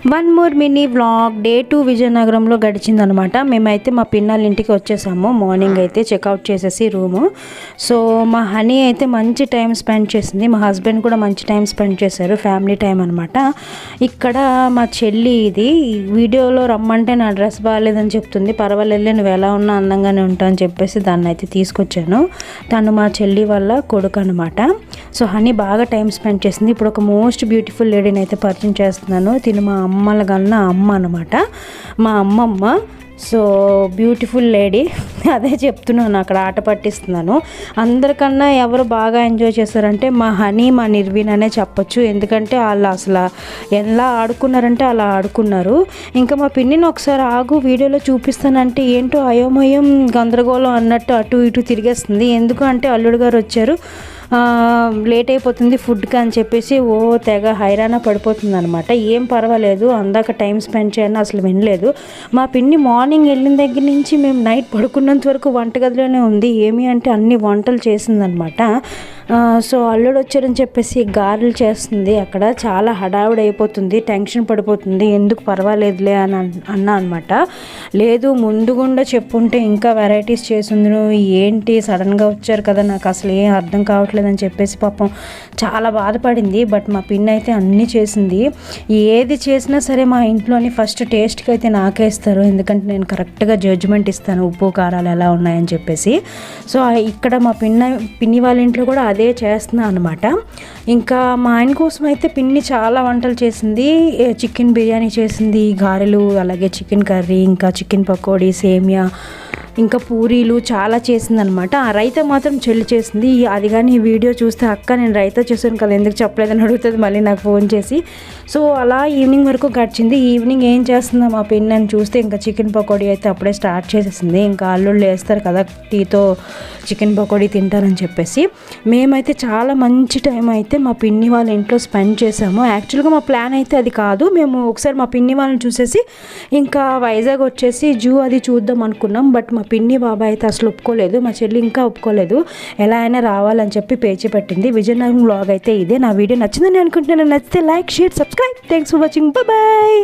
One more mini vlog day 2 విజయనగరంలో గడిచిందనమాట. మేమైతే మా పిన్నల ఇంటికి వచ్చేసాము. మార్నింగ్ అయితే చెక్అవుట్ చేసేసి రూము. సో మా హనీ అయితే మంచి టైం స్పెండ్ చేసింది, మా హస్బెండ్ కూడా మంచి టైం స్పెండ్ చేశారు, ఫ్యామిలీ టైం అనమాట. ఇక్కడ మా చెల్లి ఇది వీడియోలో రమ్మంటే నా డ్రెస్ బాగాలేదని చెప్తుంది. పర్వాలేదు నువ్వు ఎలా ఉన్నా అందంగానే ఉంటావు అని చెప్పేసి దాన్ని అయితే తీసుకొచ్చాను. తను మా చెల్లి వాళ్ళ కొడుకు అనమాట. సో హనీ బాగా టైం స్పెండ్ చేసింది. ఇప్పుడు ఒక మోస్ట్ బ్యూటిఫుల్ లేడీని అయితే పరిచయం చేస్తున్నాను. తిను మా అమ్మల కన్నా అమ్మ అనమాట, మా అమ్మమ్మ. సో బ్యూటిఫుల్ లేడీ, అదే చెప్తున్నాను, అక్కడ ఆట పట్టిస్తున్నాను. అందరికన్నా ఎవరు బాగా ఎంజాయ్ చేస్తారంటే మా హనీ, మా నిర్వీన్ అనే చెప్పొచ్చు. ఎందుకంటే వాళ్ళు అసలు ఎలా ఆడుకున్నారంటే అలా ఆడుకున్నారు. ఇంకా మా పిన్నిని ఒకసారి ఆగు వీడియోలో చూపిస్తానంటే ఏంటో అయోమయం గందరగోళం అన్నట్టు అటు ఇటు తిరిగేస్తుంది. ఎందుకు అంటే అల్లుడు గారు వచ్చారు, లేట్ అయిపోతుంది ఫుడ్కి అని చెప్పేసి తెగ హైరాణ పడిపోతుంది అనమాట. ఏం పర్వాలేదు, అందాక టైం స్పెండ్ చేయని అసలు వినలేదు. మా పిన్ని మార్నింగ్ వెళ్ళిన దగ్గర నుంచి మేము నైట్ పడుకున్నంత వరకు వంటగదిలోనే ఉంది. ఏమి అంటే అన్ని వంటలు చేసిందనమాట. సో అల్లుడు వచ్చారని చెప్పేసి గారెలు చేస్తుంది. అక్కడ చాలా హడావిడి అయిపోతుంది, టెన్షన్ పడిపోతుంది. ఎందుకు పర్వాలేదులే అని అన్నా అనమాట. లేదు ముందుగుండా చెప్పుంటే ఇంకా వెరైటీస్ చేసింది, ఏంటి సడన్గా వచ్చారు కదా నాకు అసలు ఏం అర్థం కావట్లేదని చెప్పేసి పాపం చాలా బాధపడింది. బట్ మా పిన్ అయితే అన్నీ చేసింది. ఏది చేసినా సరే మా ఇంట్లోని ఫస్ట్ టేస్ట్కి అయితే నాకే ఇస్తారు, ఎందుకంటే నేను కరెక్ట్గా జడ్జిమెంట్ ఇస్తాను ఉప్పు కారాలు ఎలా ఉన్నాయని చెప్పేసి. సో ఇక్కడ మా పిన్ని వాళ్ళ ఇంట్లో కూడా అదే చేస్తున్నా అనమాట. ఇంకా మా ఆయన కోసం అయితే పిన్ని చాలా వంటలు చేసింది. చికెన్ బిర్యానీ చేసింది, గారెలు, అలాగే చికెన్ కర్రీ, ఇంకా చికెన్ పకోడీ, సేమియా, ఇంకా పూరీలు చాలా చేసింది అనమాట. ఆ రైతా మాత్రం చెల్లి చేసింది. అది కానీ ఈ వీడియో చూస్తే అక్క నేను రైతా చేశాను కదా ఎందుకు చెప్పలేదని అడుగుతుంది మళ్ళీ నాకు ఫోన్ చేసి. సో అలా ఈవినింగ్ వరకు గడిచింది. ఈవినింగ్ ఏం చేస్తుందా మా పిన్ని అని చూస్తే ఇంకా చికెన్ పకోడీ అయితే అప్పుడే స్టార్ట్ చేసేసింది. ఇంకా అల్లుళ్ళు వేస్తారు కదా టీతో చికెన్ పకోడీ తింటారని చెప్పేసి. మేమైతే చాలా మంచి టైం అయితే మా పిన్ని వాళ్ళ ఇంట్లో స్పెండ్ చేసాము. యాక్చువల్గా మా ప్లాన్ అయితే అది కాదు, మేము ఒకసారి మా పిన్ని వాళ్ళని చూసేసి ఇంకా వైజాగ్ వచ్చేసి జూ అది చూద్దాం అనుకున్నాం. బట్ మా పిన్ని బాబాయ్ అయితే అసలు ఒప్పుకోలేదు, మా చెల్లి ఇంకా ఒప్పుకోలేదు. ఎలా అయినా రావాలని చెప్పి పేచి పెట్టింది. విజయనగరం వ్లాగ్ అయితే ఇదే. నా వీడియో నచ్చిందని అనుకుంటున్నాను. నచ్చితే like, share, subscribe. Thanks for watching. Bye.